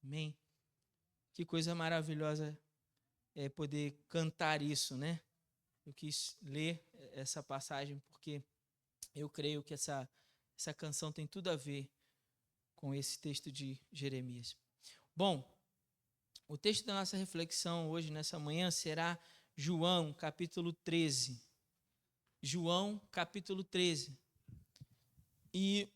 Amém. Que coisa maravilhosa é poder cantar isso, né? Eu quis ler essa passagem porque eu creio que essa canção tem tudo a ver com esse texto de Jeremias. Bom, o texto da nossa reflexão hoje, nessa manhã, será João, capítulo 13. João, capítulo 13. E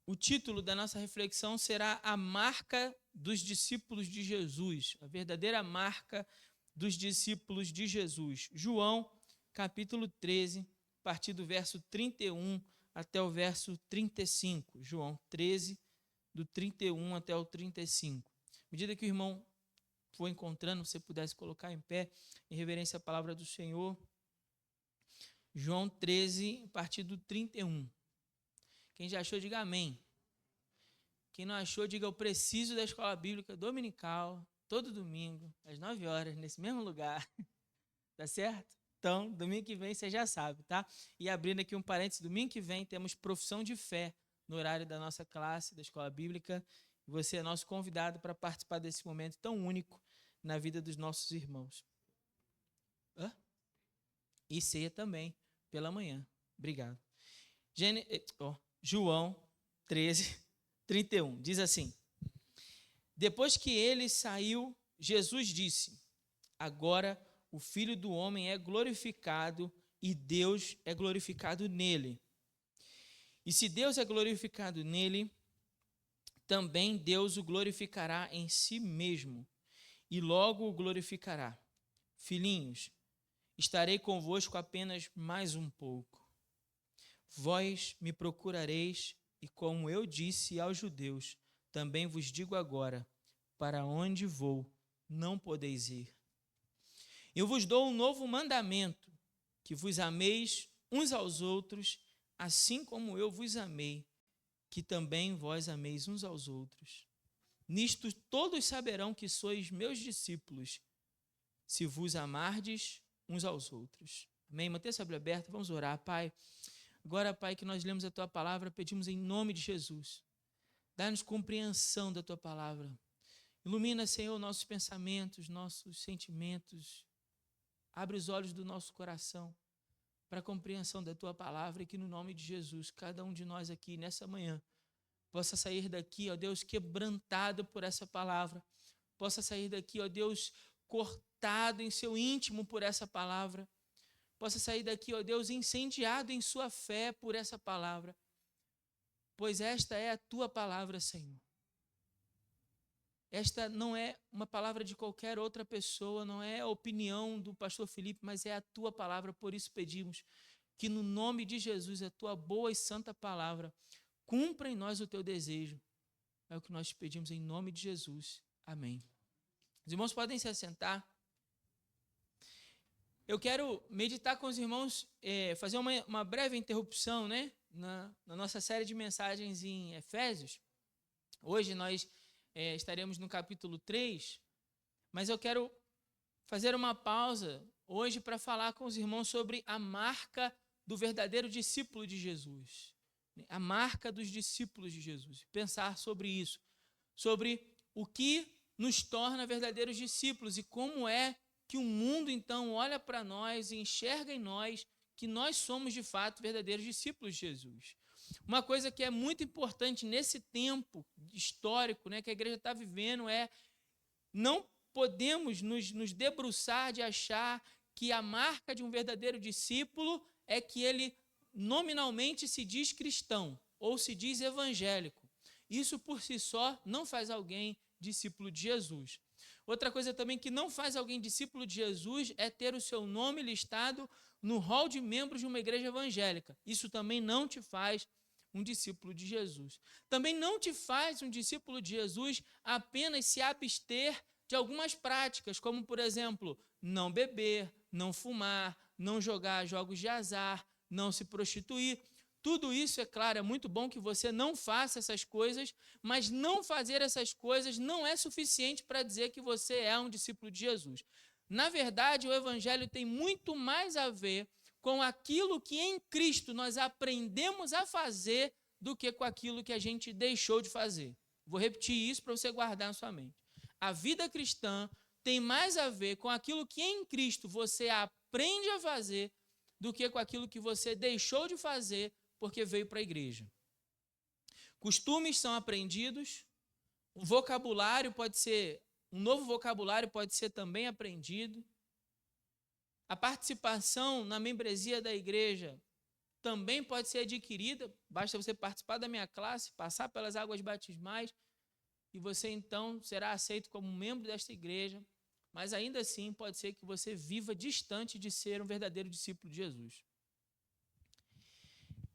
o título da nossa reflexão será A Marca dos Discípulos de Jesus, a verdadeira marca dos discípulos de Jesus. João, capítulo 13, a partir do verso 31 até o verso 35. João 13, do 31 até o 35. À medida que o irmão for encontrando, você pudesse colocar em pé, em reverência à palavra do Senhor. João 13, a partir do 31. Quem já achou, diga amém. Quem não achou, diga eu preciso da escola bíblica dominical, todo domingo, às 9 horas, nesse mesmo lugar. Tá certo? Então, domingo que vem você já sabe, tá? E abrindo aqui um parênteses, domingo que vem temos profissão de fé no horário da nossa classe, da escola bíblica. Você é nosso convidado para participar desse momento tão único na vida dos nossos irmãos. E ceia também, pela manhã. Obrigado. João 13, 31. Diz assim: Depois que ele saiu, Jesus disse: Agora o Filho do Homem é glorificado e Deus é glorificado nele. E se Deus é glorificado nele, também Deus o glorificará em si mesmo, e logo o glorificará. Filhinhos, estarei convosco apenas mais um pouco. Vós me procurareis, e como eu disse aos judeus, também vos digo agora: para onde vou, não podeis ir. Eu vos dou um novo mandamento, que vos ameis uns aos outros, assim como eu vos amei, que também vós ameis uns aos outros. Nisto todos saberão que sois meus discípulos, se vos amardes uns aos outros. Amém? Mantenha a Bíblia aberta, vamos orar. Pai, agora, Pai, que nós lemos a Tua palavra, pedimos em nome de Jesus. Dá-nos compreensão da Tua palavra. Ilumina, Senhor, nossos pensamentos, nossos sentimentos. Abre os olhos do nosso coração para a compreensão da Tua palavra e que no nome de Jesus, cada um de nós aqui nessa manhã possa sair daqui, ó Deus, quebrantado por essa palavra. Possa sair daqui, ó Deus, cortado em seu íntimo por essa palavra. Possa sair daqui, ó Deus, incendiado em sua fé por essa palavra. Pois esta é a Tua palavra, Senhor. Esta não é uma palavra de qualquer outra pessoa, não é a opinião do pastor Felipe, mas é a Tua palavra. Por isso pedimos que no nome de Jesus, a Tua boa e santa palavra, cumpra em nós o Teu desejo. É o que nós te pedimos em nome de Jesus. Amém. Os irmãos podem se assentar. Eu quero meditar com os irmãos, fazer uma breve interrupção, né, na nossa série de mensagens em Efésios. Hoje nós estaremos no capítulo 3, mas eu quero fazer uma pausa hoje para falar com os irmãos sobre a marca do verdadeiro discípulo de Jesus. A marca dos discípulos de Jesus. Pensar sobre isso, sobre o que nos torna verdadeiros discípulos e como é que o mundo, então, olha para nós e enxerga em nós que nós somos, de fato, verdadeiros discípulos de Jesus. Uma coisa que é muito importante nesse tempo histórico, né, que a igreja está vivendo não podemos nos debruçar de achar que a marca de um verdadeiro discípulo é que ele nominalmente se diz cristão ou se diz evangélico. Isso por si só não faz alguém discípulo de Jesus. Outra coisa também que não faz alguém discípulo de Jesus é ter o seu nome listado no hall de membros de uma igreja evangélica. Isso também não te faz um discípulo de Jesus. Também não te faz um discípulo de Jesus apenas se abster de algumas práticas, como, por exemplo, não beber, não fumar, não jogar jogos de azar, não se prostituir. Tudo isso, é claro, é muito bom que você não faça essas coisas, mas não fazer essas coisas não é suficiente para dizer que você é um discípulo de Jesus. Na verdade, o Evangelho tem muito mais a ver com aquilo que em Cristo nós aprendemos a fazer do que com aquilo que a gente deixou de fazer. Vou repetir isso para você guardar na sua mente. A vida cristã tem mais a ver com aquilo que em Cristo você aprende a fazer do que com aquilo que você deixou de fazer porque veio para a igreja. Costumes são aprendidos, um novo vocabulário pode ser também aprendido. A participação na membresia da igreja também pode ser adquirida, basta você participar da minha classe, passar pelas águas batismais, e você então será aceito como membro desta igreja, mas ainda assim pode ser que você viva distante de ser um verdadeiro discípulo de Jesus.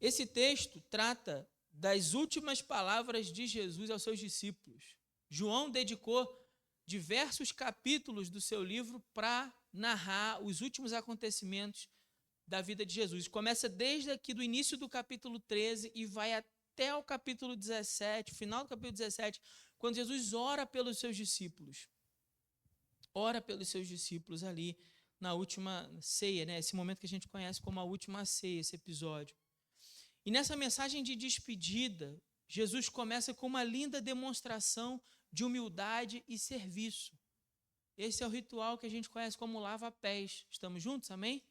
Esse texto trata das últimas palavras de Jesus aos seus discípulos. João dedicou diversos capítulos do seu livro para narrar os últimos acontecimentos da vida de Jesus. Começa desde aqui do início do capítulo 13 e vai até o capítulo 17, final do capítulo 17, quando Jesus ora pelos seus discípulos. Ora pelos seus discípulos ali na última ceia, né? Esse momento que a gente conhece como a última ceia, esse episódio. E nessa mensagem de despedida, Jesus começa com uma linda demonstração de humildade e serviço. Esse é o ritual que a gente conhece como lava-pés. Estamos juntos, amém?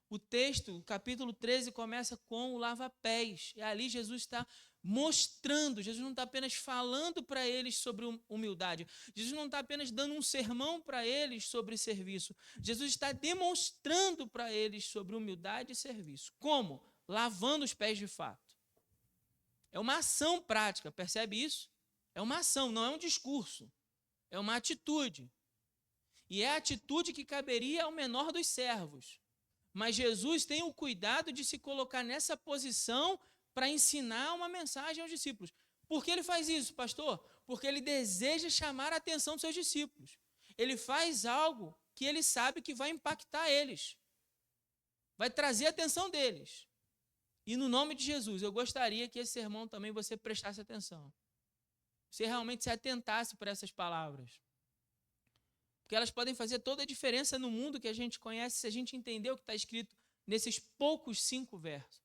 O texto, o capítulo 13, começa com o lava-pés. E ali Jesus está mostrando, Jesus não está apenas falando para eles sobre humildade. Jesus não está apenas dando um sermão para eles sobre serviço. Jesus está demonstrando para eles sobre humildade e serviço. Como? Lavando os pés de fato. É uma ação prática, percebe isso? É uma ação, não é um discurso. É uma atitude. E é a atitude que caberia ao menor dos servos. Mas Jesus tem o cuidado de se colocar nessa posição para ensinar uma mensagem aos discípulos. Por que ele faz isso, pastor? Porque ele deseja chamar a atenção dos seus discípulos. Ele faz algo que ele sabe que vai impactar eles. Vai trazer a atenção deles. E no nome de Jesus, eu gostaria que esse sermão também você prestasse atenção. Você realmente se atentasse para essas palavras. Porque elas podem fazer toda a diferença no mundo que a gente conhece se a gente entender o que está escrito nesses poucos 5 versos.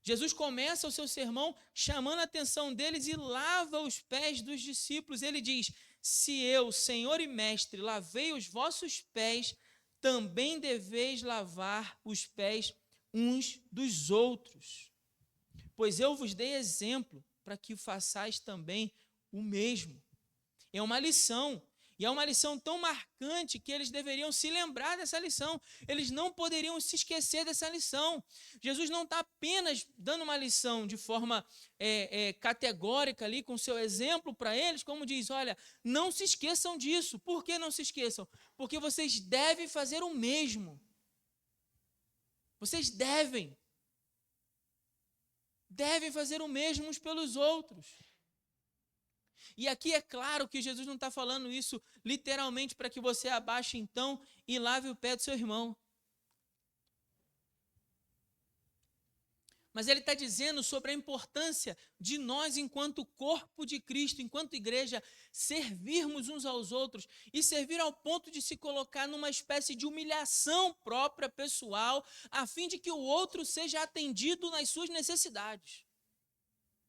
Jesus começa o seu sermão chamando a atenção deles e lava os pés dos discípulos. Ele diz: se eu, Senhor e Mestre, lavei os vossos pés, também deveis lavar os pés uns dos outros. Pois eu vos dei exemplo para que façais também o mesmo. É uma lição, e é uma lição tão marcante que eles deveriam se lembrar dessa lição. Eles não poderiam se esquecer dessa lição. Jesus não está apenas dando uma lição de forma categórica ali, com seu exemplo para eles, como diz, olha, não se esqueçam disso. Por que não se esqueçam? Porque vocês devem fazer o mesmo. Vocês devem fazer o mesmo uns pelos outros. E aqui é claro que Jesus não está falando isso literalmente para que você abaixe então e lave o pé do seu irmão. Mas ele está dizendo sobre a importância de nós, enquanto corpo de Cristo, enquanto igreja, servirmos uns aos outros e servir ao ponto de se colocar numa espécie de humilhação própria, pessoal, a fim de que o outro seja atendido nas suas necessidades.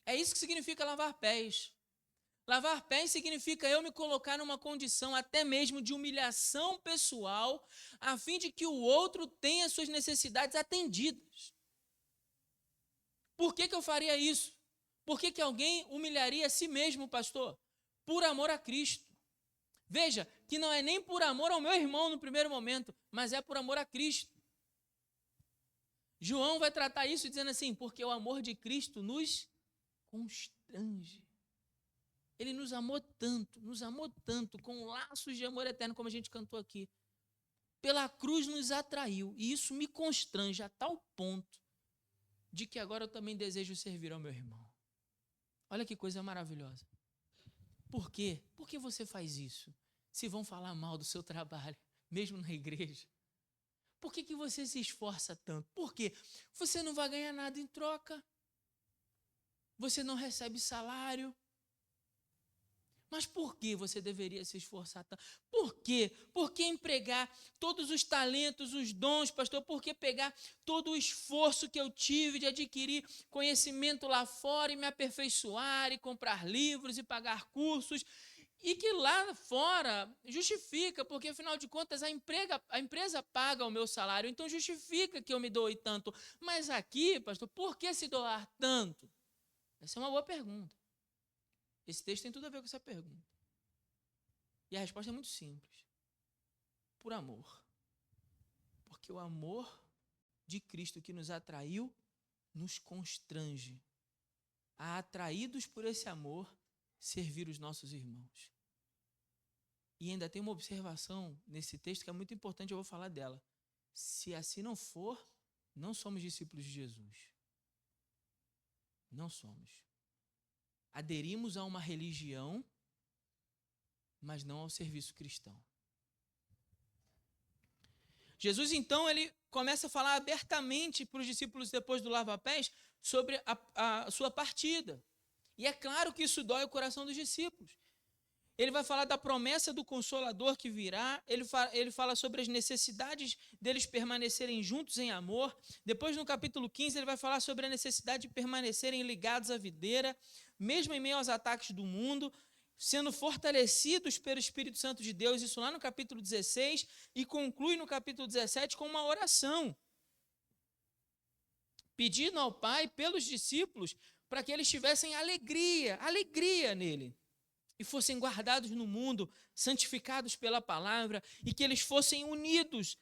É isso que significa lavar pés. Lavar pés significa eu me colocar numa condição até mesmo de humilhação pessoal, a fim de que o outro tenha suas necessidades atendidas. Por que eu faria isso? Por que alguém humilharia a si mesmo, pastor? Por amor a Cristo. Veja, que não é nem por amor ao meu irmão no primeiro momento, mas é por amor a Cristo. João vai tratar isso dizendo assim, porque o amor de Cristo nos constrange. Ele nos amou tanto, com laços de amor eterno, como a gente cantou aqui. Pela cruz nos atraiu, e isso me constrange a tal ponto de que agora eu também desejo servir ao meu irmão. Olha que coisa maravilhosa. Por quê? Por que você faz isso? Se vão falar mal do seu trabalho, mesmo na igreja. Por que você se esforça tanto? Por quê? Você não vai ganhar nada em troca. Você não recebe salário. Mas por que você deveria se esforçar tanto? Por quê? Por que empregar todos os talentos, os dons, pastor? Por que pegar todo o esforço que eu tive de adquirir conhecimento lá fora e me aperfeiçoar e comprar livros e pagar cursos? E que lá fora justifica, porque afinal de contas a empresa paga o meu salário, então justifica que eu me doe tanto. Mas aqui, pastor, por que se doar tanto? Essa é uma boa pergunta. Esse texto tem tudo a ver com essa pergunta. E a resposta é muito simples. Por amor. Porque o amor de Cristo que nos atraiu, nos constrange a, atraídos por esse amor, servir os nossos irmãos. E ainda tem uma observação nesse texto que é muito importante, eu vou falar dela. Se assim não for, não somos discípulos de Jesus. Não somos. Aderimos a uma religião, mas não ao serviço cristão. Jesus, então, ele começa a falar abertamente para os discípulos depois do lava-pés sobre a sua partida. E é claro que isso dói o coração dos discípulos. Ele vai falar da promessa do Consolador que virá, ele fala sobre as necessidades deles permanecerem juntos em amor. Depois, no capítulo 15, ele vai falar sobre a necessidade de permanecerem ligados à videira, mesmo em meio aos ataques do mundo, sendo fortalecidos pelo Espírito Santo de Deus, isso lá no capítulo 16, e conclui no capítulo 17 com uma oração, pedindo ao Pai, pelos discípulos, para que eles tivessem alegria nele, e fossem guardados no mundo, santificados pela palavra, e que eles fossem unidos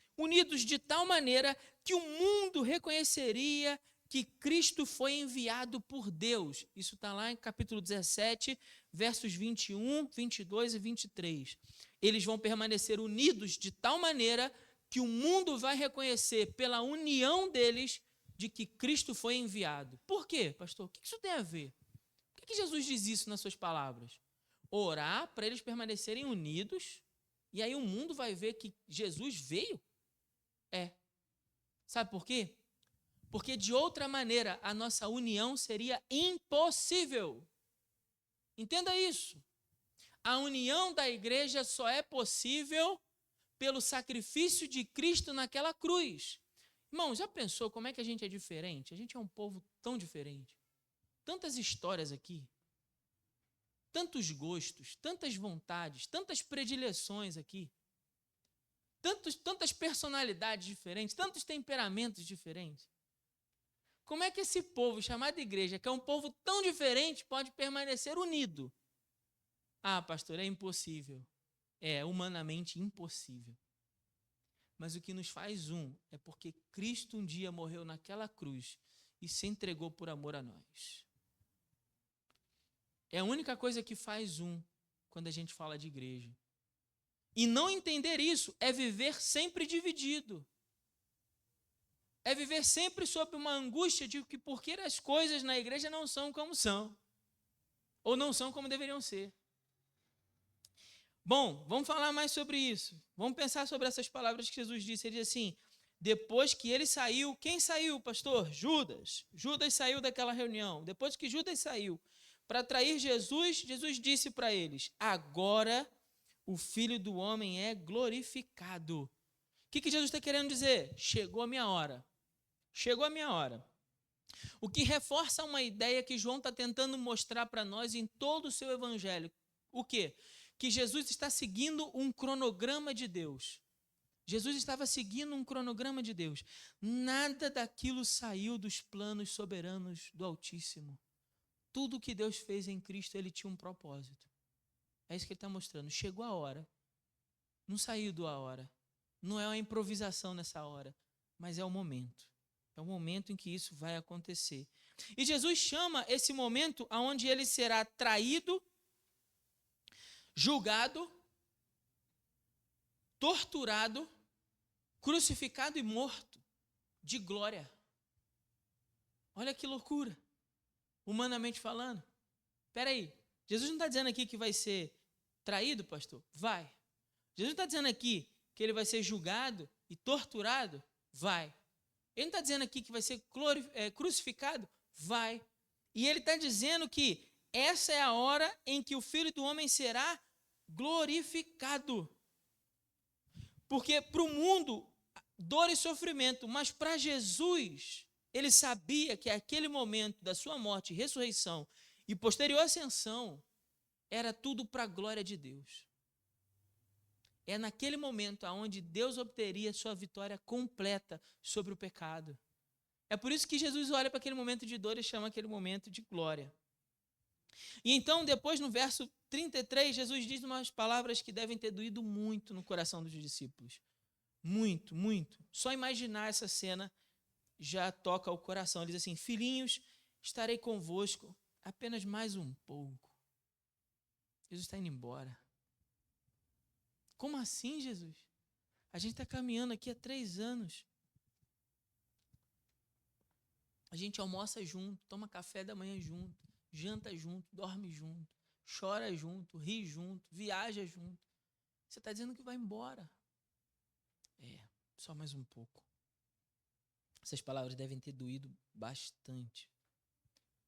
de tal maneira que o mundo reconheceria que Cristo foi enviado por Deus. Isso está lá em capítulo 17, versos 21, 22 e 23. Eles vão permanecer unidos de tal maneira que o mundo vai reconhecer pela união deles de que Cristo foi enviado. Por quê, pastor? O que isso tem a ver? Por que Jesus diz isso nas suas palavras? Orar para eles permanecerem unidos, e aí o mundo vai ver que Jesus veio? Sabe por quê? Porque de outra maneira a nossa união seria impossível. Entenda isso. A união da igreja só é possível pelo sacrifício de Cristo naquela cruz. Irmão, já pensou como é que a gente é diferente? A gente é um povo tão diferente. Tantas histórias aqui. Tantos gostos, tantas vontades, tantas predileções aqui, tantas personalidades diferentes, tantos temperamentos diferentes. Como é que esse povo chamado igreja, que é um povo tão diferente, pode permanecer unido? Ah, pastor, é impossível. É humanamente impossível. Mas o que nos faz um é porque Cristo um dia morreu naquela cruz e se entregou por amor a nós. É a única coisa que faz um quando a gente fala de igreja. E não entender isso é viver sempre dividido. É viver sempre sob uma angústia de que porque as coisas na igreja não são como são. Ou não são como deveriam ser. Bom, vamos falar mais sobre isso. Vamos pensar sobre essas palavras que Jesus disse. Ele diz assim, depois que ele saiu, quem saiu, pastor? Judas. Judas saiu daquela reunião. Depois que Judas saiu, para trair Jesus, Jesus disse para eles, agora o Filho do Homem é glorificado. O que Jesus está querendo dizer? Chegou a minha hora. Chegou a minha hora. O que reforça uma ideia que João está tentando mostrar para nós em todo o seu evangelho. O quê? Que Jesus está seguindo um cronograma de Deus. Jesus estava seguindo um cronograma de Deus. Nada daquilo saiu dos planos soberanos do Altíssimo. Tudo que Deus fez em Cristo, ele tinha um propósito. É isso que ele está mostrando. Chegou a hora. Não saiu da hora. Não é uma improvisação nessa hora, mas é o momento. É o momento em que isso vai acontecer. E Jesus chama esse momento onde ele será traído, julgado, torturado, crucificado e morto, de glória. Olha que loucura. Humanamente falando. Espera aí, Jesus não está dizendo aqui que vai ser traído, pastor? Vai. Jesus não está dizendo aqui que ele vai ser julgado e torturado? Vai. Ele não está dizendo aqui que vai ser crucificado? Vai. E ele está dizendo que essa é a hora em que o Filho do Homem será glorificado. Porque para o mundo, dor e sofrimento, mas para Jesus, ele sabia que aquele momento da sua morte e ressurreição e posterior ascensão era tudo para a glória de Deus. É naquele momento onde Deus obteria sua vitória completa sobre o pecado. É por isso que Jesus olha para aquele momento de dor e chama aquele momento de glória. E então, depois no verso 33, Jesus diz umas palavras que devem ter doído muito no coração dos discípulos. Muito, muito. Só imaginar essa cena já toca o coração. Ele diz assim: filhinhos, estarei convosco apenas mais um pouco. Jesus está indo embora. Como assim, Jesus? A gente está caminhando aqui há 3 anos. A gente almoça junto, toma café da manhã junto, janta junto, dorme junto, chora junto, ri junto, viaja junto. Você está dizendo que vai embora. Só mais um pouco. Essas palavras devem ter doído bastante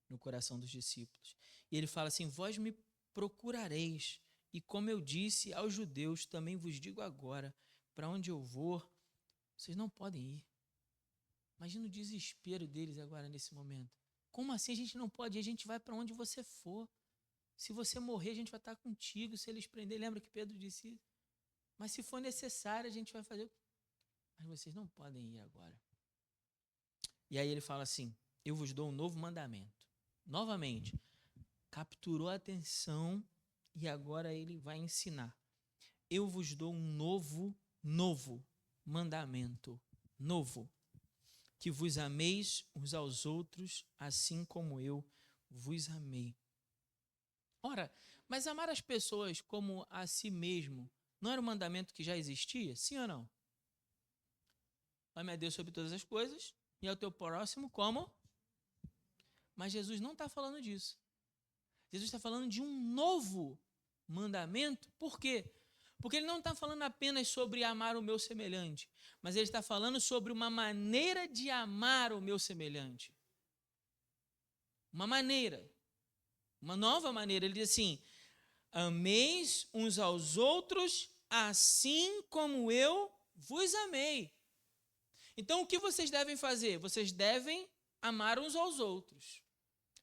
no coração dos discípulos. E ele fala assim: vós me procurareis, e como eu disse aos judeus, também vos digo agora, para onde eu vou, vocês não podem ir. Imagina o desespero deles agora nesse momento. Como assim a gente não pode ir? A gente vai para onde você for. Se você morrer, a gente vai estar contigo. Se eles prenderem, lembra que Pedro disse isso? Mas se for necessário, a gente vai fazer. Mas vocês não podem ir agora. E aí ele fala assim: eu vos dou um novo mandamento. Novamente, capturou a atenção e agora ele vai ensinar. Eu vos dou um novo mandamento. Novo. Que vos ameis uns aos outros, assim como eu vos amei. Ora, mas amar as pessoas como a si mesmo, não era um mandamento que já existia? Sim ou não? Ame a Deus sobre todas as coisas e ao teu próximo como? Mas Jesus não está falando disso. Jesus está falando de um novo mandamento. Por quê? Porque ele não está falando apenas sobre amar o meu semelhante, mas ele está falando sobre uma maneira de amar o meu semelhante. Uma maneira, uma nova maneira. Ele diz assim: ameis uns aos outros assim como eu vos amei. Então, o que vocês devem fazer? Vocês devem amar uns aos outros.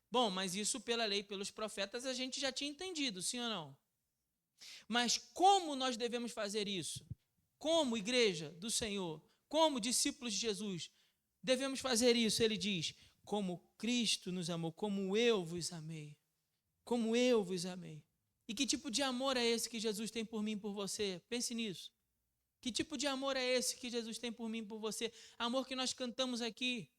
Bom, mas isso pela lei, pelos profetas, a gente já tinha entendido, sim ou não? Mas como nós devemos fazer isso? Como igreja do Senhor, como discípulos de Jesus, devemos fazer isso? Ele diz: como Cristo nos amou, como eu vos amei. Como eu vos amei. E que tipo de amor é esse que Jesus tem por mim e por você? Pense nisso. Que tipo de amor é esse que Jesus tem por mim e por você? Amor que nós cantamos aqui.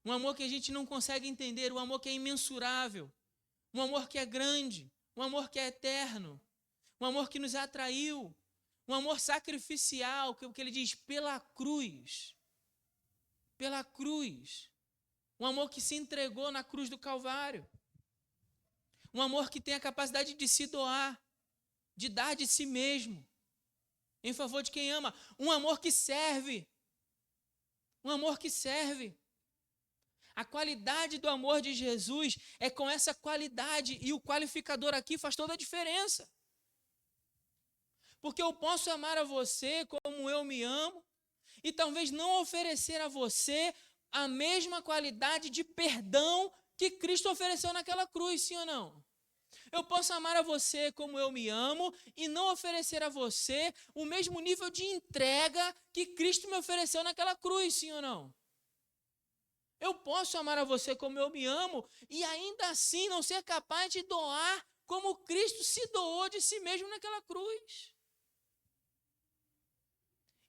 Um amor que a gente não consegue entender, um amor que é imensurável. Um amor que é grande, um amor que é eterno. Um amor que nos atraiu. Um amor sacrificial, que ele diz, pela cruz. Pela cruz. Um amor que se entregou na cruz do Calvário. Um amor que tem a capacidade de se doar, de dar de si mesmo, em favor de quem ama. Um amor que serve. Um amor que serve. A qualidade do amor de Jesus é com essa qualidade, e o qualificador aqui faz toda a diferença. Porque eu posso amar a você como eu me amo, e talvez não oferecer a você a mesma qualidade de perdão que Cristo ofereceu naquela cruz, sim ou não? Eu posso amar a você como eu me amo e não oferecer a você o mesmo nível de entrega que Cristo me ofereceu naquela cruz, sim ou não? Eu posso amar a você como eu me amo e ainda assim não ser capaz de doar como Cristo se doou de si mesmo naquela cruz.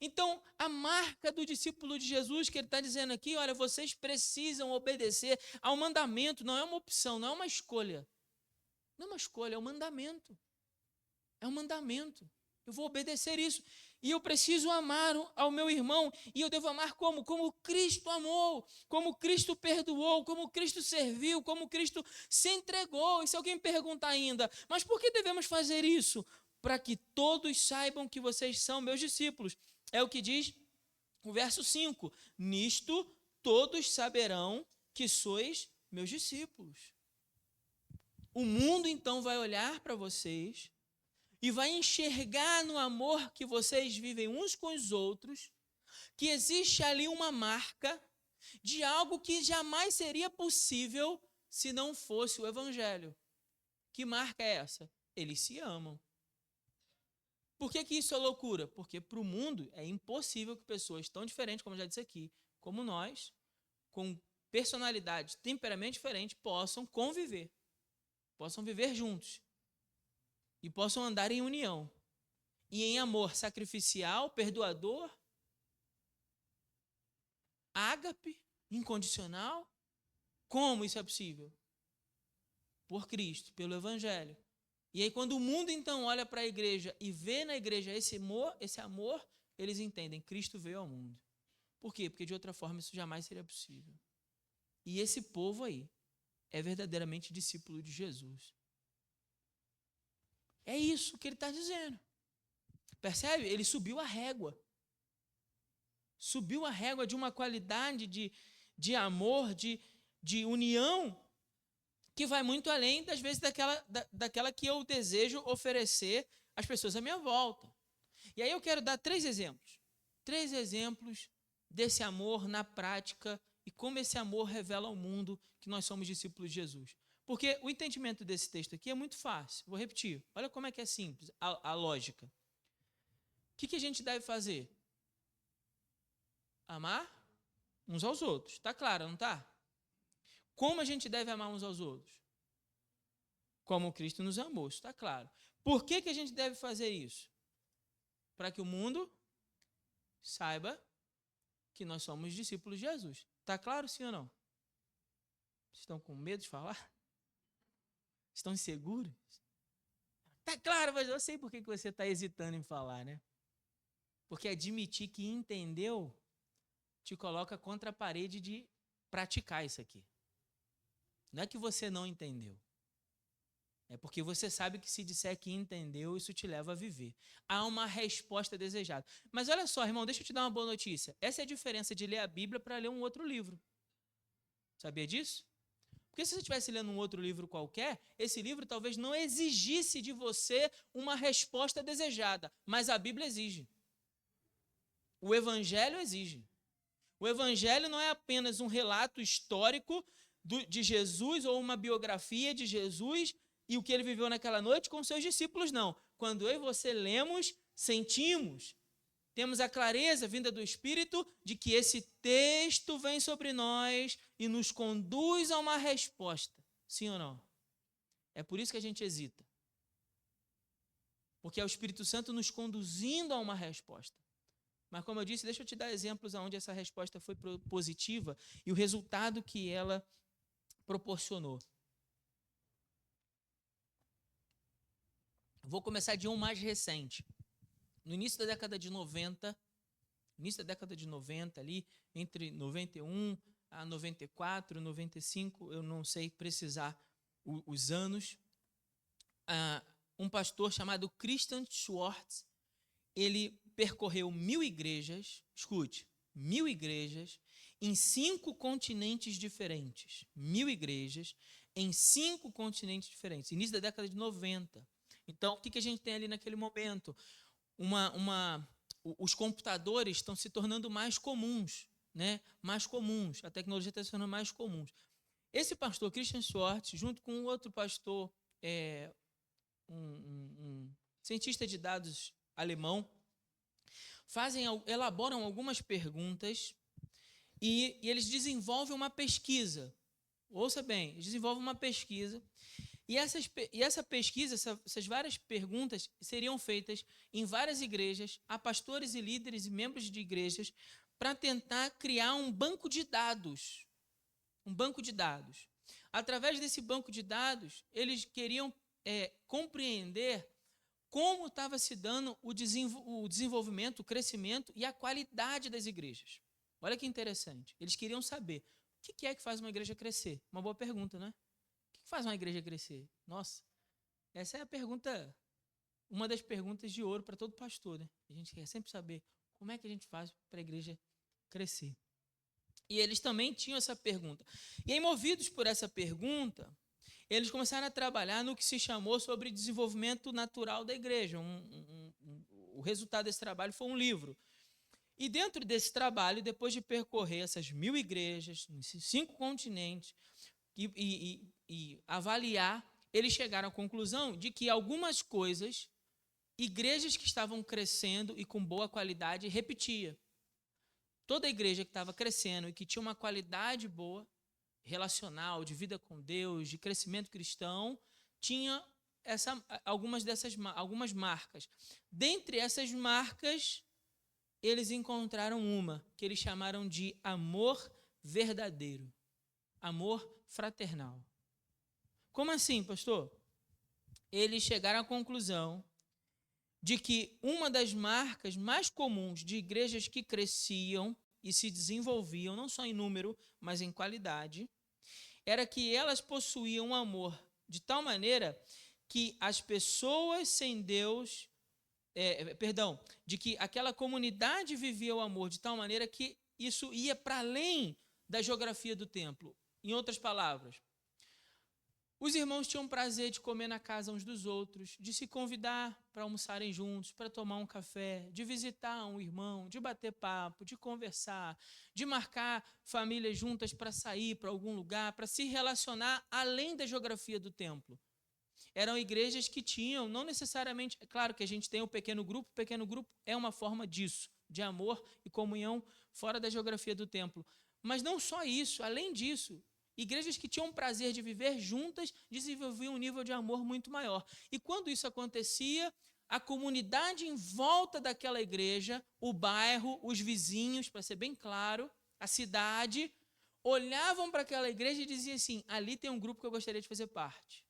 Então, a marca do discípulo de Jesus, que ele está dizendo aqui, olha, vocês precisam obedecer ao mandamento, não é uma opção, não é uma escolha. Não é uma escolha, é um mandamento. É um mandamento. Eu vou obedecer isso. E eu preciso amar ao meu irmão. E eu devo amar como? Como Cristo amou, como Cristo perdoou, como Cristo serviu, como Cristo se entregou. E se alguém perguntar ainda, mas por que devemos fazer isso? Para que todos saibam que vocês são meus discípulos. É o que diz o verso 5. Nisto todos saberão que sois meus discípulos. o mundo então vai olhar para vocês e vai enxergar no amor que vocês vivem uns com os outros, que existe ali uma marca de algo que jamais seria possível se não fosse o Evangelho. Que marca é essa? Eles se amam. Por que isso é loucura? Porque para o mundo é impossível que pessoas tão diferentes, como eu já disse aqui, como nós, com personalidade, temperamento diferente, possam conviver, possam viver juntos e possam andar em união e em amor sacrificial, perdoador, ágape, incondicional. Como isso é possível? Por Cristo, pelo Evangelho. E aí quando o mundo então olha para a igreja e vê na igreja esse amor, eles entendem, Cristo veio ao mundo. Por quê? Porque de outra forma isso jamais seria possível. E esse povo aí é verdadeiramente discípulo de Jesus. É isso que ele está dizendo. Percebe? Ele subiu a régua. Subiu a régua de uma qualidade de amor, de união, que vai muito além, das vezes, daquela que eu desejo oferecer às pessoas à minha volta. E aí eu quero dar 3 exemplos. 3 exemplos desse amor na prática e como esse amor revela ao mundo que nós somos discípulos de Jesus. Porque o entendimento desse texto aqui é muito fácil. Vou repetir. Olha como é que é simples a lógica. O que a gente deve fazer? Amar uns aos outros. Está claro, não está? Como a gente deve amar uns aos outros? Como Cristo nos amou, isso está claro. Por que a gente deve fazer isso? Para que o mundo saiba que nós somos discípulos de Jesus. Está claro, sim ou não? Estão com medo de falar? Estão inseguros? Está claro, mas eu sei por que você está hesitando em falar, né? Porque admitir que entendeu te coloca contra a parede de praticar isso aqui. Não é que você não entendeu. É porque você sabe que se disser que entendeu, isso te leva a viver. Há uma resposta desejada. Mas olha só, irmão, deixa eu te dar uma boa notícia. Essa é a diferença de ler a Bíblia para ler um outro livro. Sabia disso? Porque se você estivesse lendo um outro livro qualquer, esse livro talvez não exigisse de você uma resposta desejada, mas a Bíblia exige. O Evangelho exige. O Evangelho não é apenas um relato histórico de Jesus ou uma biografia de Jesus e o que ele viveu naquela noite com seus discípulos, não. Quando eu e você lemos, sentimos, temos a clareza vinda do Espírito de que esse texto vem sobre nós e nos conduz a uma resposta. Sim ou não? É por isso que a gente hesita. Porque é o Espírito Santo nos conduzindo a uma resposta. Mas como eu disse, deixa eu te dar exemplos onde essa resposta foi positiva e o resultado que ela proporcionou. Vou começar de um mais recente. No início da década de 90, ali, entre 91 a 94, 95, eu não sei precisar os anos, um pastor chamado Christian Schwartz, ele percorreu 1000 igrejas, escute, 1000 igrejas em 5 continentes diferentes. 1000 igrejas em 5 continentes diferentes, início da década de 90. Então, o que a gente tem ali naquele momento? Os computadores estão se tornando mais comuns, né? Mais comuns, a tecnologia está se tornando mais comum. Esse pastor, Christian Schwartz, junto com outro pastor, um cientista de dados alemão, elaboram algumas perguntas e eles desenvolvem uma pesquisa. Ouça bem, eles desenvolvem uma pesquisa e essa pesquisa, essas várias perguntas seriam feitas em várias igrejas, a pastores e líderes e membros de igrejas, para tentar criar um banco de dados. Um banco de dados. Através desse banco de dados, eles queriam compreender como estava se dando o desenvolvimento, o crescimento e a qualidade das igrejas. Olha que interessante. Eles queriam saber o que é que faz uma igreja crescer. Uma boa pergunta, né? O que faz uma igreja crescer? Nossa, essa é a pergunta, uma das perguntas de ouro para todo pastor, né? A gente quer sempre saber como é que a gente faz para a igreja crescer. E eles também tinham essa pergunta. E aí, movidos por essa pergunta, eles começaram a trabalhar no que se chamou sobre desenvolvimento natural da igreja. O resultado desse trabalho foi um livro. E dentro desse trabalho, depois de percorrer essas 1000 igrejas, nesses 5 continentes, e avaliar, eles chegaram à conclusão de que algumas coisas, igrejas que estavam crescendo e com boa qualidade, repetia. Toda igreja que estava crescendo e que tinha uma qualidade boa, relacional, de vida com Deus, de crescimento cristão, tinha algumas marcas. Dentre essas marcas, eles encontraram uma que eles chamaram de amor verdadeiro, amor fraternal. Como assim, pastor? Eles chegaram à conclusão de que uma das marcas mais comuns de igrejas que cresciam e se desenvolviam, não só em número, mas em qualidade, era que elas possuíam um amor de tal maneira que as pessoas sem Deus, de que aquela comunidade vivia o amor de tal maneira que isso ia para além da geografia do templo. Em outras palavras, os irmãos tinham prazer de comer na casa uns dos outros, de se convidar para almoçarem juntos, para tomar um café, de visitar um irmão, de bater papo, de conversar, de marcar famílias juntas para sair para algum lugar, para se relacionar além da geografia do templo. Eram igrejas que tinham, não necessariamente, é claro que a gente tem o pequeno grupo é uma forma disso, de amor e comunhão fora da geografia do templo. Mas não só isso, além disso, igrejas que tinham o prazer de viver juntas desenvolviam um nível de amor muito maior. E quando isso acontecia, a comunidade em volta daquela igreja, o bairro, os vizinhos, para ser bem claro, a cidade, olhavam para aquela igreja e diziam assim, ali tem um grupo que eu gostaria de fazer parte.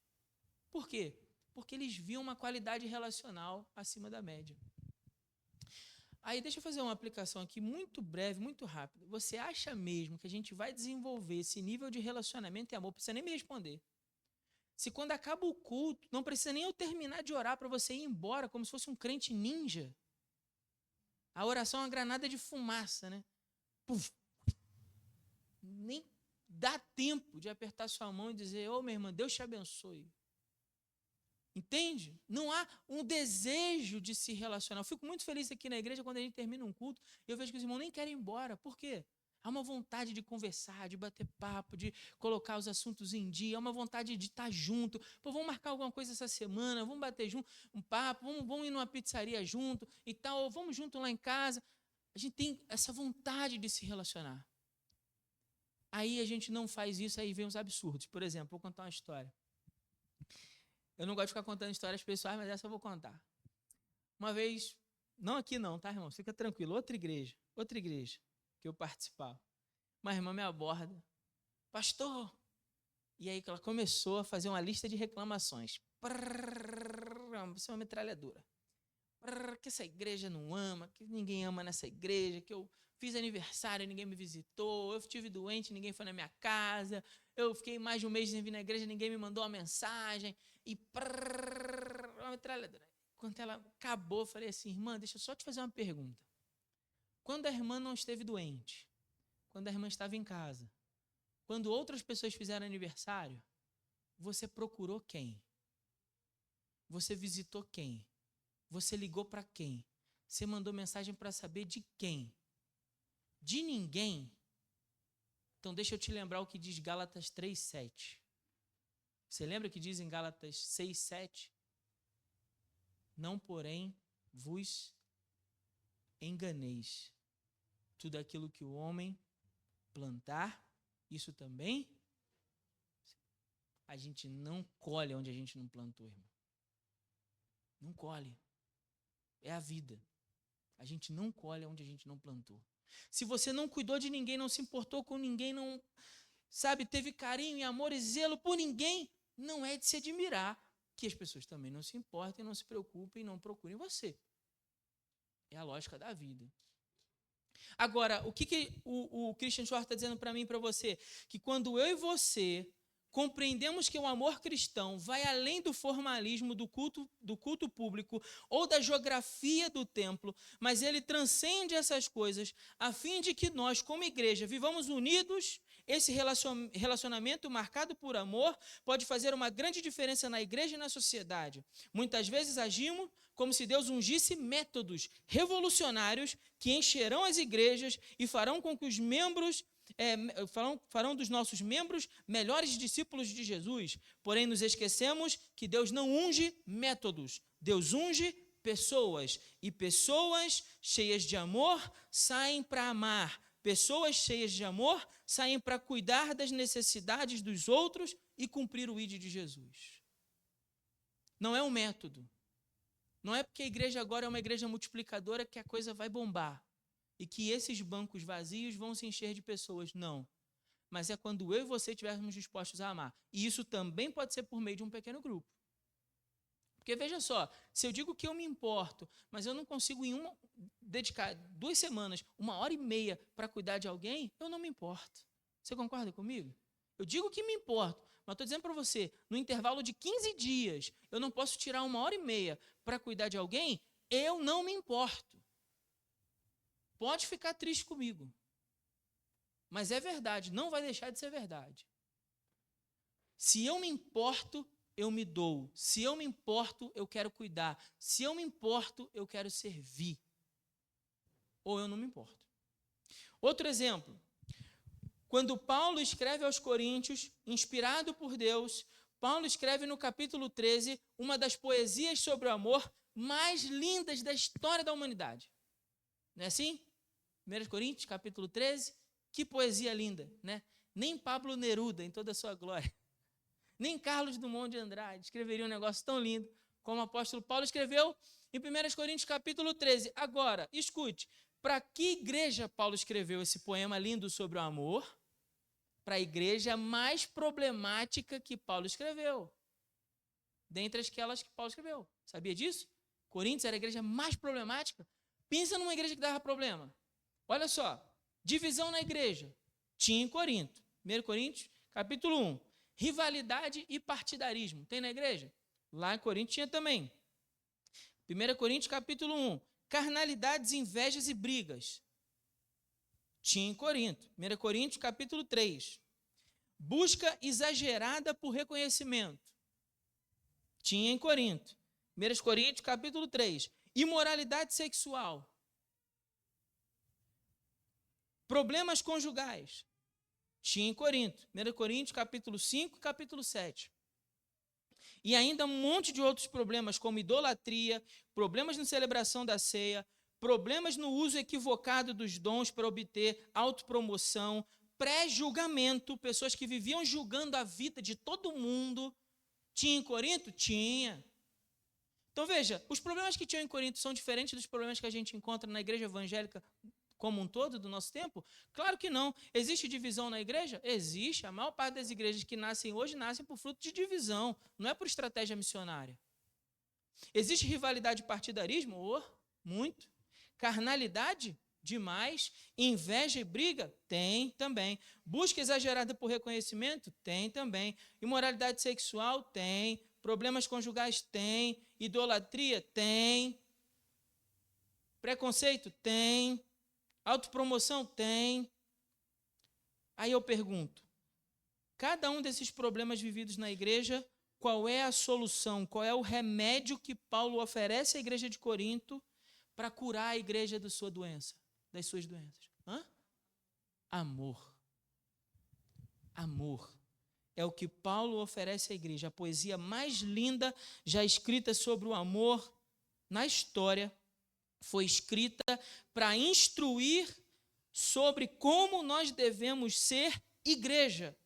Por quê? Porque eles viam uma qualidade relacional acima da média. Aí deixa eu fazer uma aplicação aqui muito breve, muito rápida. Você acha mesmo que a gente vai desenvolver esse nível de relacionamento e amor? Não precisa nem me responder. Se quando acaba o culto, não precisa nem eu terminar de orar para você ir embora, como se fosse um crente ninja. A oração é uma granada de fumaça, né? Puf. Nem dá tempo de apertar sua mão e dizer, ô, minha irmã, Deus te abençoe. Entende? Não há um desejo de se relacionar. Eu fico muito feliz aqui na igreja quando a gente termina um culto e eu vejo que os irmãos nem querem ir embora. Por quê? Há uma vontade de conversar, de bater papo, de colocar os assuntos em dia, há uma vontade de estar junto. Pô, vamos marcar alguma coisa essa semana, vamos bater junto, um papo, vamos ir numa pizzaria junto e tal, ou vamos junto lá em casa. A gente tem essa vontade de se relacionar. Aí a gente não faz isso, aí vem os absurdos. Por exemplo, vou contar uma história. Eu não gosto de ficar contando histórias pessoais, mas essa eu vou contar. Uma vez, não aqui não, tá, irmão? Fica tranquilo, outra igreja que eu participava. Uma irmã me aborda, pastor. E aí ela começou a fazer uma lista de reclamações. Isso é uma metralhadora. Que essa igreja não ama, que ninguém ama nessa igreja, que eu fiz aniversário e ninguém me visitou, eu estive doente, ninguém foi na minha casa, eu fiquei mais de um mês sem vir na igreja, ninguém me mandou uma mensagem, e uma metralhadora. Quando ela acabou, eu falei assim, irmã, deixa eu só te fazer uma pergunta. Quando a irmã não esteve doente, quando a irmã estava em casa, quando outras pessoas fizeram aniversário, você procurou quem? Você visitou quem? Você ligou para quem? Você mandou mensagem para saber de quem? De ninguém? Então deixa eu te lembrar o que diz Gálatas 3:7. Você lembra o que diz em Gálatas 6:7? Não, porém, vos enganeis. Tudo aquilo que o homem plantar, isso também a gente não colhe onde a gente não plantou, irmão. Não colhe. É a vida. A gente não colhe onde a gente não plantou. Se você não cuidou de ninguém, não se importou com ninguém, não, teve carinho e amor e zelo por ninguém, não é de se admirar que as pessoas também não se importem, não se preocupem, não procurem você. É a lógica da vida. Agora, o que o Christian Schwartz está dizendo para mim e para você? Que quando eu e você compreendemos que o amor cristão vai além do formalismo do culto público ou da geografia do templo, mas ele transcende essas coisas a fim de que nós, como igreja, vivamos unidos Esse relacionamento marcado por amor pode fazer uma grande diferença na igreja e na sociedade. Muitas vezes agimos como se Deus ungisse métodos revolucionários que encherão as igrejas e farão com que os membros farão dos nossos membros melhores discípulos de Jesus. Porém, nos esquecemos que Deus não unge métodos, Deus unge pessoas. E pessoas cheias de amor saem para amar. Pessoas cheias de amor saem para cuidar das necessidades dos outros e cumprir o ID de Jesus. Não é um método. Não é porque a igreja agora é uma igreja multiplicadora que a coisa vai bombar e que esses bancos vazios vão se encher de pessoas. Não. Mas é quando eu e você estivermos dispostos a amar. E isso também pode ser por meio de um pequeno grupo. Porque veja só, se eu digo que eu me importo, mas eu não consigo dedicar 2 semanas, 1h30 para cuidar de alguém, eu não me importo. Você concorda comigo? Eu digo que me importo, mas estou dizendo para você, no intervalo de 15 dias, eu não posso tirar 1h30 para cuidar de alguém, eu não me importo. Pode ficar triste comigo, mas é verdade, não vai deixar de ser verdade. Se eu me importo, eu me dou. Se eu me importo, eu quero cuidar. Se eu me importo, eu quero servir. Ou eu não me importo. Outro exemplo. Quando Paulo escreve aos Coríntios, inspirado por Deus, Paulo escreve no capítulo 13 uma das poesias sobre o amor mais lindas da história da humanidade. Não é assim? 1 Coríntios, capítulo 13, que poesia linda, né? Nem Pablo Neruda, em toda a sua glória, nem Carlos Drummond de Andrade escreveria um negócio tão lindo como o apóstolo Paulo escreveu em 1 Coríntios, capítulo 13. Agora, escute, para que igreja Paulo escreveu esse poema lindo sobre o amor? Para a igreja mais problemática que Paulo escreveu, dentre aquelas que Paulo escreveu. Sabia disso? Coríntios era a igreja mais problemática. Pensa numa igreja que dava problema. Olha só, divisão na igreja. Tinha em Corinto. 1 Coríntios, capítulo 1. Rivalidade e partidarismo. Tem na igreja? Lá em Corinto tinha também. 1 Coríntios, capítulo 1. Carnalidades, invejas e brigas. Tinha em Corinto. 1 Coríntios, capítulo 3. Busca exagerada por reconhecimento. Tinha em Corinto. 1 Coríntios, capítulo 3. Imoralidade sexual. Problemas conjugais. Tinha em Corinto. 1 Coríntios, capítulo 5 e capítulo 7. E ainda um monte de outros problemas, como idolatria, problemas na celebração da ceia, problemas no uso equivocado dos dons para obter autopromoção, pré-julgamento, pessoas que viviam julgando a vida de todo mundo. Tinha em Corinto? Tinha. Então veja, os problemas que tinham em Corinto são diferentes dos problemas que a gente encontra na igreja evangélica como um todo do nosso tempo? Claro que não. Existe divisão na igreja? Existe. A maior parte das igrejas que nascem hoje nascem por fruto de divisão, não é por estratégia missionária. Existe rivalidade e partidarismo? Muito. Carnalidade? Demais. Inveja e briga? Tem também. Busca exagerada por reconhecimento? Tem também. Imoralidade sexual? Tem. Problemas conjugais? Tem. Idolatria? Tem. Preconceito? Tem. Autopromoção? Tem. Aí eu pergunto, cada um desses problemas vividos na igreja, qual é a solução, qual é o remédio que Paulo oferece à igreja de Corinto para curar a igreja da sua doença, das suas doenças? Amor. Amor. É o que Paulo oferece à igreja, a poesia mais linda já escrita sobre o amor na história, foi escrita para instruir sobre como nós devemos ser igreja.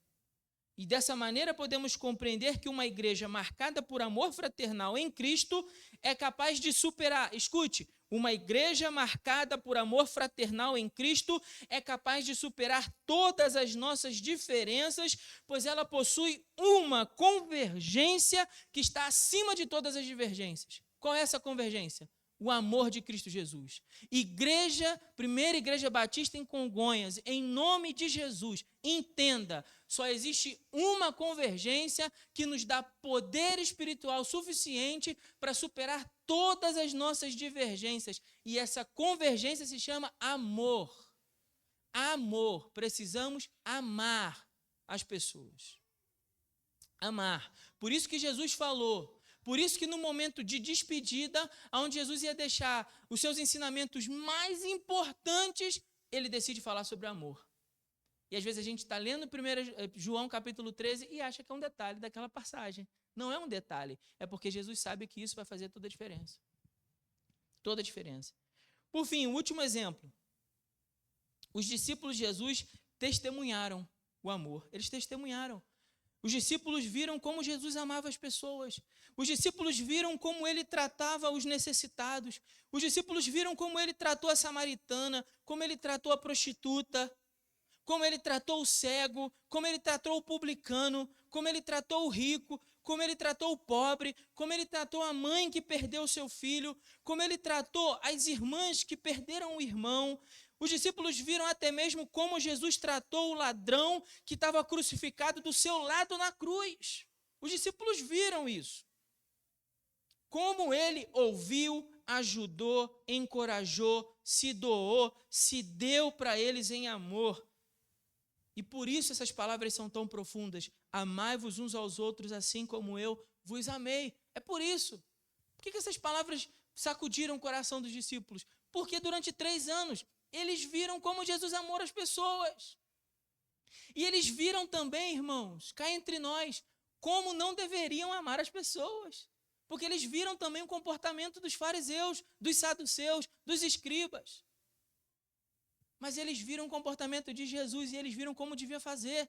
E dessa maneira podemos compreender que uma igreja marcada por amor fraternal em Cristo é capaz de superar, escute, uma igreja marcada por amor fraternal em Cristo é capaz de superar todas as nossas diferenças, pois ela possui uma convergência que está acima de todas as divergências. Qual é essa convergência? O amor de Cristo Jesus. Primeira Igreja Batista em Congonhas, em nome de Jesus, entenda, só existe uma convergência que nos dá poder espiritual suficiente para superar todas as nossas divergências. E essa convergência se chama amor. amor. Precisamos amar as pessoas. Amar. Por isso que Jesus falou, por isso que no momento de despedida, onde Jesus ia deixar os seus ensinamentos mais importantes, ele decide falar sobre amor. E às vezes a gente está lendo 1 João capítulo 13 e acha que é um detalhe daquela passagem. Não é um detalhe, é porque Jesus sabe que isso vai fazer toda a diferença. Toda a diferença. Por fim, o último exemplo. Os discípulos de Jesus testemunharam o amor. Eles testemunharam. Os discípulos viram como Jesus amava as pessoas. Os discípulos viram como ele tratava os necessitados. Os discípulos viram como ele tratou a samaritana, como ele tratou a prostituta, como ele tratou o cego, como ele tratou o publicano, como ele tratou o rico, como ele tratou o pobre, como ele tratou a mãe que perdeu o seu filho, como ele tratou as irmãs que perderam o irmão. Os discípulos viram até mesmo como Jesus tratou o ladrão que estava crucificado do seu lado na cruz. Os discípulos viram isso. Como ele ouviu, ajudou, encorajou, se doou, se deu para eles em amor. E por isso essas palavras são tão profundas. Amai-vos uns aos outros assim como eu vos amei. É por isso. Por que essas palavras sacudiram o coração dos discípulos? Porque durante 3 anos eles viram como Jesus amou as pessoas. E eles viram também, irmãos, cá entre nós, como não deveriam amar as pessoas. Porque eles viram também o comportamento dos fariseus, dos saduceus, dos escribas. Mas eles viram o comportamento de Jesus e eles viram como devia fazer.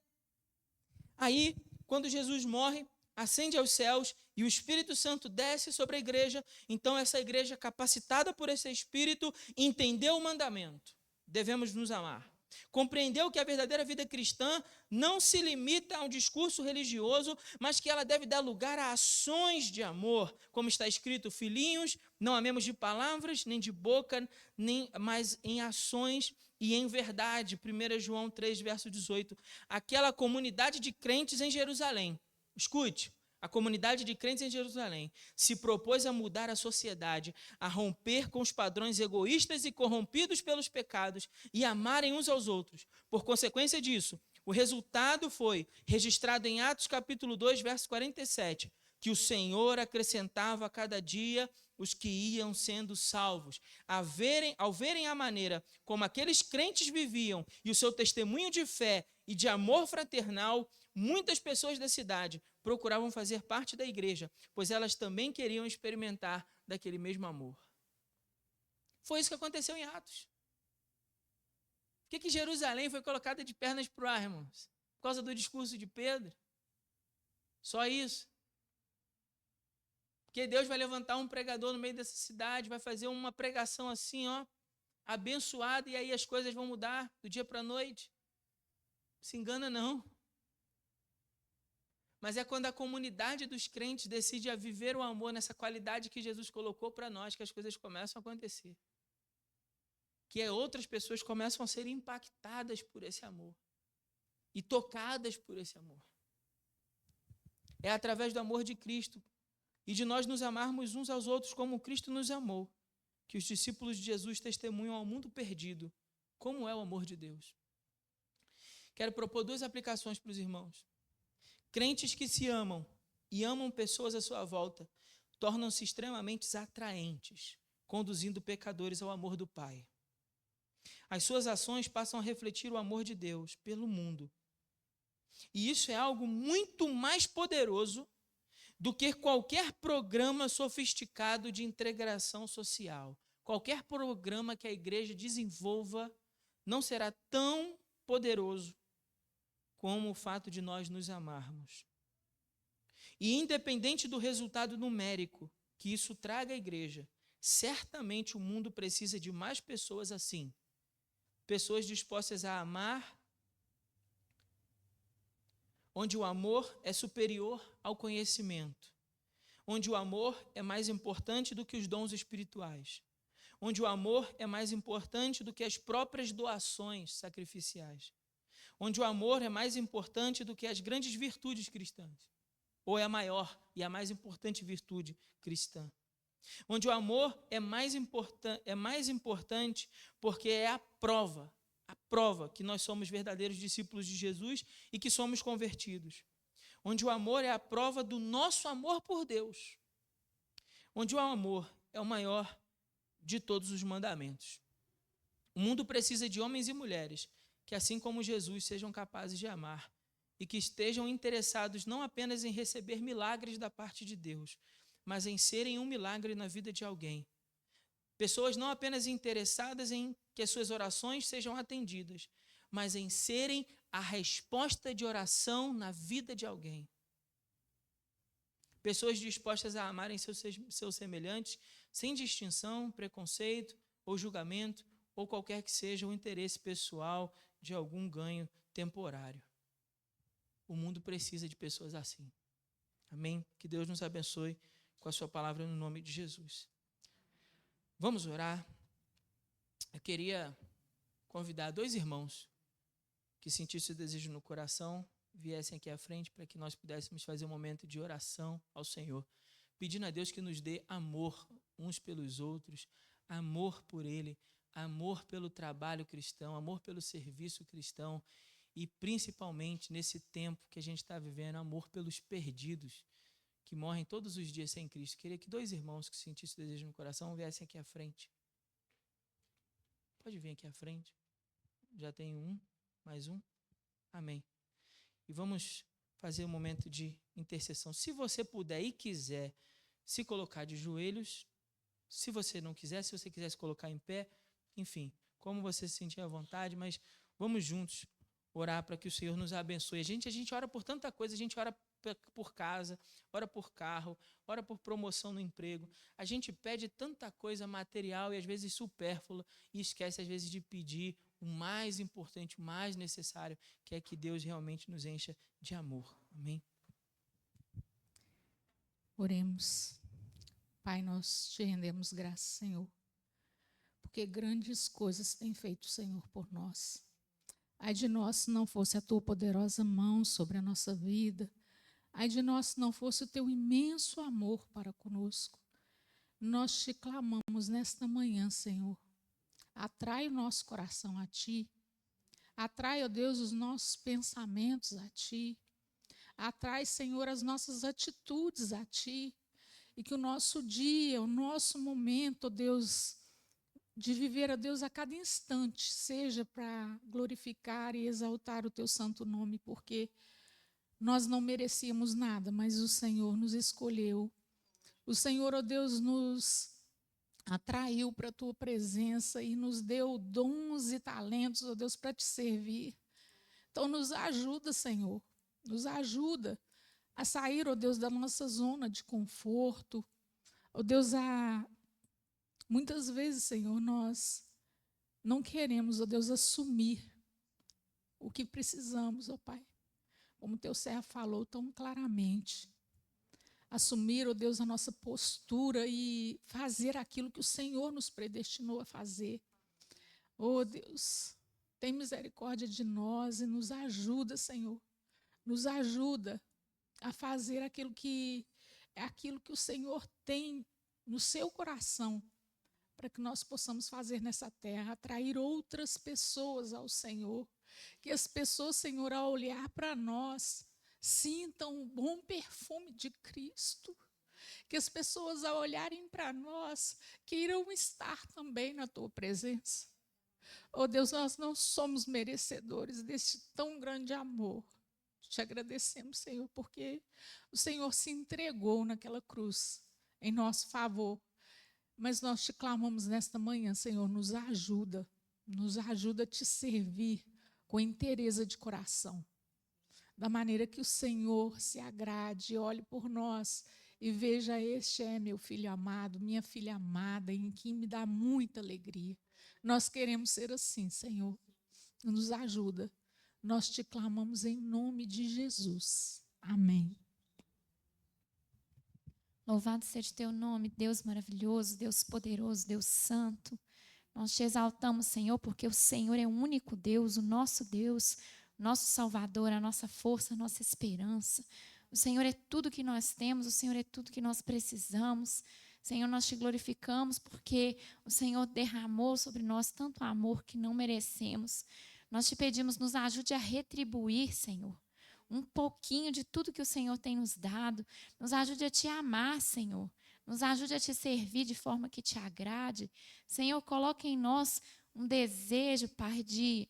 Aí, quando Jesus morre, ascende aos céus e o Espírito Santo desce sobre a igreja, então essa igreja, capacitada por esse Espírito, entendeu o mandamento. Devemos nos amar. Compreendeu que a verdadeira vida cristã não se limita a um discurso religioso, mas que ela deve dar lugar a ações de amor, como está escrito: filhinhos, não amemos de palavras, nem de boca, mas em ações e em verdade. 1 João 3, verso 18. Aquela comunidade de crentes em Jerusalém, escute, a comunidade de crentes em Jerusalém se propôs a mudar a sociedade, a romper com os padrões egoístas e corrompidos pelos pecados e amarem uns aos outros. Por consequência disso, o resultado foi registrado em Atos capítulo 2, verso 47, que o Senhor acrescentava a cada dia os que iam sendo salvos. Ao verem a maneira como aqueles crentes viviam e o seu testemunho de fé e de amor fraternal, muitas pessoas da cidade procuravam fazer parte da igreja, pois elas também queriam experimentar daquele mesmo amor. Foi isso que aconteceu em Atos. Por que Jerusalém foi colocada de pernas para o ar, irmãos? Por causa do discurso de Pedro? Só isso. Porque Deus vai levantar um pregador no meio dessa cidade, vai fazer uma pregação assim, ó, abençoada, e aí as coisas vão mudar do dia para a noite. Não se engana, não. Mas é quando a comunidade dos crentes decide a viver o amor nessa qualidade que Jesus colocou para nós, que as coisas começam a acontecer. Que outras pessoas começam a ser impactadas por esse amor e tocadas por esse amor. É através do amor de Cristo e de nós nos amarmos uns aos outros como Cristo nos amou, que os discípulos de Jesus testemunham ao mundo perdido como é o amor de Deus. Quero propor 2 aplicações para os irmãos. Crentes que se amam e amam pessoas à sua volta tornam-se extremamente atraentes, conduzindo pecadores ao amor do Pai. As suas ações passam a refletir o amor de Deus pelo mundo. E isso é algo muito mais poderoso do que qualquer programa sofisticado de integração social. Qualquer programa que a igreja desenvolva não será tão poderoso como o fato de nós nos amarmos. E independente do resultado numérico que isso traga à igreja, certamente o mundo precisa de mais pessoas assim. Pessoas dispostas a amar, onde o amor é superior ao conhecimento, onde o amor é mais importante do que os dons espirituais, onde o amor é mais importante do que as próprias doações sacrificiais, onde o amor é mais importante do que as grandes virtudes cristãs, ou é a maior e a mais importante virtude cristã, onde o amor é mais importante porque é a a prova que nós somos verdadeiros discípulos de Jesus e que somos convertidos. Onde o amor é a prova do nosso amor por Deus. Onde o amor é o maior de todos os mandamentos. O mundo precisa de homens e mulheres que, assim como Jesus, sejam capazes de amar e que estejam interessados não apenas em receber milagres da parte de Deus, mas em serem um milagre na vida de alguém. Pessoas não apenas interessadas em que as suas orações sejam atendidas, mas em serem a resposta de oração na vida de alguém. Pessoas dispostas a amarem seus semelhantes sem distinção, preconceito ou julgamento, ou qualquer que seja o interesse pessoal de algum ganho temporário. O mundo precisa de pessoas assim. Amém? Que Deus nos abençoe com a sua palavra no nome de Jesus. Vamos orar. Eu queria convidar 2 irmãos que sentissem o desejo no coração, viessem aqui à frente para que nós pudéssemos fazer um momento de oração ao Senhor, pedindo a Deus que nos dê amor uns pelos outros, amor por Ele, amor pelo trabalho cristão, amor pelo serviço cristão e, principalmente, nesse tempo que a gente está vivendo, amor pelos perdidos que morrem todos os dias sem Cristo. Queria que 2 irmãos que sentissem o desejo no coração viessem aqui à frente. Pode vir aqui à frente. Já tem um, mais um. Amém. E vamos fazer um momento de intercessão. Se você puder e quiser se colocar de joelhos, se você não quiser, se você quiser se colocar em pé, enfim, como você se sentir à vontade, mas vamos juntos orar para que o Senhor nos abençoe. A gente ora por tanta coisa, a gente ora por casa, ora por carro, ora por promoção no emprego. A gente pede tanta coisa material e às vezes supérflua e esquece às vezes de pedir o mais importante, o mais necessário, que é que Deus realmente nos encha de amor. Amém? Oremos. Pai, nós te rendemos graças, Senhor, porque grandes coisas tem feito o Senhor por nós. Ai de nós se não fosse a tua poderosa mão sobre a nossa vida, ai de nós se não fosse o teu imenso amor para conosco. Nós te clamamos nesta manhã, Senhor. Atrai o nosso coração a ti. Atrai, ó Deus, os nossos pensamentos a ti. Atrai, Senhor, as nossas atitudes a ti. E que o nosso dia, o nosso momento, ó Deus, de viver, ó Deus, a cada instante, seja para glorificar e exaltar o teu santo nome, porque nós não merecíamos nada, mas o Senhor nos escolheu. O Senhor, ó Deus, nos atraiu para a tua presença e nos deu dons e talentos, ó Deus, para te servir. Então nos ajuda, Senhor, nos ajuda a sair, ó Deus, da nossa zona de conforto. Ó Deus, muitas vezes, Senhor, nós não queremos, ó Deus, assumir o que precisamos, ó Pai. Como teu servo falou tão claramente. Assumir, ó Deus, a nossa postura e fazer aquilo que o Senhor nos predestinou a fazer. Ó Deus, tem misericórdia de nós e nos ajuda, Senhor. Nos ajuda a fazer aquilo que o Senhor tem no seu coração, para que nós possamos fazer nessa terra, atrair outras pessoas ao Senhor. Que as pessoas, Senhor, ao olhar para nós, sintam o bom perfume de Cristo. Que as pessoas, ao olharem para nós, queiram estar também na tua presença. Oh Deus, nós não somos merecedores desse tão grande amor. Te agradecemos, Senhor, porque o Senhor se entregou naquela cruz em nosso favor. Mas nós te clamamos nesta manhã, Senhor, nos ajuda a te servir com inteireza de coração. Da maneira que o Senhor se agrade, olhe por nós e veja, este é meu filho amado, minha filha amada, em quem me dá muita alegria. Nós queremos ser assim, Senhor. Nos ajuda. Nós te clamamos em nome de Jesus. Amém. Louvado seja o teu nome, Deus maravilhoso, Deus poderoso, Deus santo. Nós te exaltamos, Senhor, porque o Senhor é o único Deus, o nosso Salvador, a nossa força, a nossa esperança. O Senhor é tudo que nós temos, o Senhor é tudo que nós precisamos. Senhor, nós te glorificamos porque o Senhor derramou sobre nós tanto amor que não merecemos. Nós te pedimos, nos ajude a retribuir, Senhor, um pouquinho de tudo que o Senhor tem nos dado. Nos ajude a te amar, Senhor. Nos ajude a te servir de forma que te agrade. Senhor, coloque em nós um desejo, Pai, de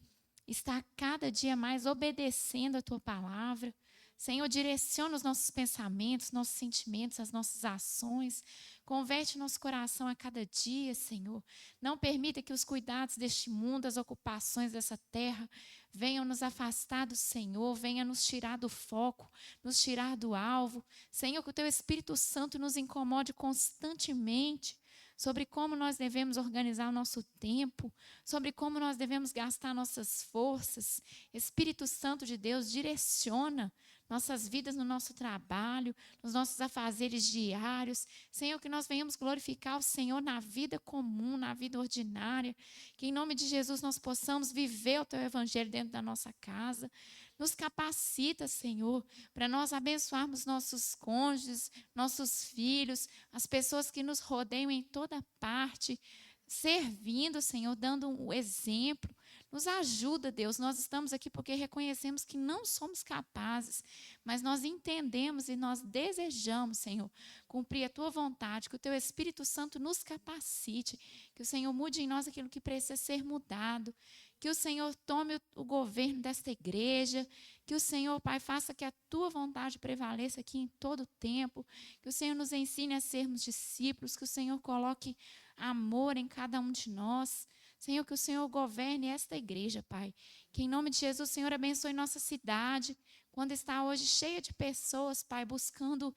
estar cada dia mais obedecendo a Tua palavra. Senhor, direciona os nossos pensamentos, nossos sentimentos, as nossas ações. Converte nosso coração a cada dia, Senhor. Não permita que os cuidados deste mundo, as ocupações dessa terra, venham nos afastar do Senhor, venham nos tirar do foco, nos tirar do alvo. Senhor, que o Teu Espírito Santo nos incomode constantemente sobre como nós devemos organizar o nosso tempo, sobre como nós devemos gastar nossas forças. Espírito Santo de Deus, direciona nossas vidas no nosso trabalho, nos nossos afazeres diários. Senhor, que nós venhamos glorificar o Senhor na vida comum, na vida ordinária. Que em nome de Jesus nós possamos viver o Teu Evangelho dentro da nossa casa. Nos capacita, Senhor, para nós abençoarmos nossos cônjuges, nossos filhos, as pessoas que nos rodeiam em toda parte, servindo, Senhor, dando um exemplo. Nos ajuda, Deus. Nós estamos aqui porque reconhecemos que não somos capazes, mas nós entendemos e nós desejamos, Senhor, cumprir a Tua vontade, que o Teu Espírito Santo nos capacite, que o Senhor mude em nós aquilo que precisa ser mudado, que o Senhor tome o governo desta igreja, que o Senhor, Pai, faça que a Tua vontade prevaleça aqui em todo o tempo, que o Senhor nos ensine a sermos discípulos, que o Senhor coloque amor em cada um de nós. Senhor, que o Senhor governe esta igreja, Pai. Que em nome de Jesus, o Senhor abençoe nossa cidade, quando está hoje cheia de pessoas, Pai, buscando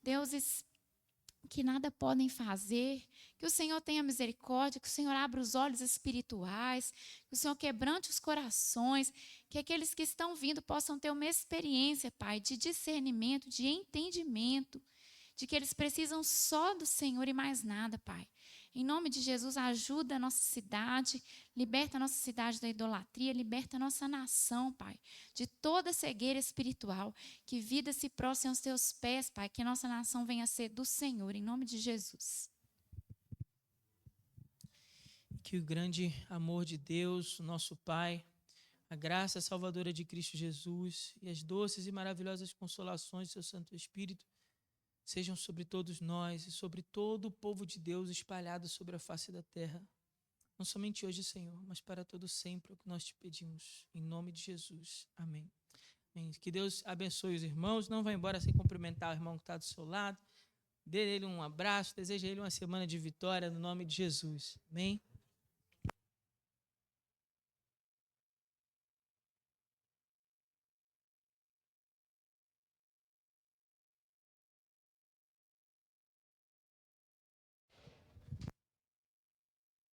deuses que nada podem fazer. Que o Senhor tenha misericórdia, que o Senhor abra os olhos espirituais, que o Senhor quebrante os corações, que aqueles que estão vindo possam ter uma experiência, Pai, de discernimento, de entendimento, de que eles precisam só do Senhor e mais nada, Pai. Em nome de Jesus, ajuda a nossa cidade, liberta a nossa cidade da idolatria, liberta a nossa nação, Pai, de toda cegueira espiritual. Que vida se prostre aos Teus pés, Pai, que a nossa nação venha a ser do Senhor, em nome de Jesus. Que o grande amor de Deus, nosso Pai, a graça salvadora de Cristo Jesus e as doces e maravilhosas consolações do Seu Santo Espírito sejam sobre todos nós e sobre todo o povo de Deus espalhado sobre a face da terra. Não somente hoje, Senhor, mas para todo sempre, é o que nós te pedimos. Em nome de Jesus. Amém. Amém. Que Deus abençoe os irmãos. Não vá embora sem cumprimentar o irmão que está do seu lado. Dê ele um abraço, deseja ele uma semana de vitória no nome de Jesus. Amém.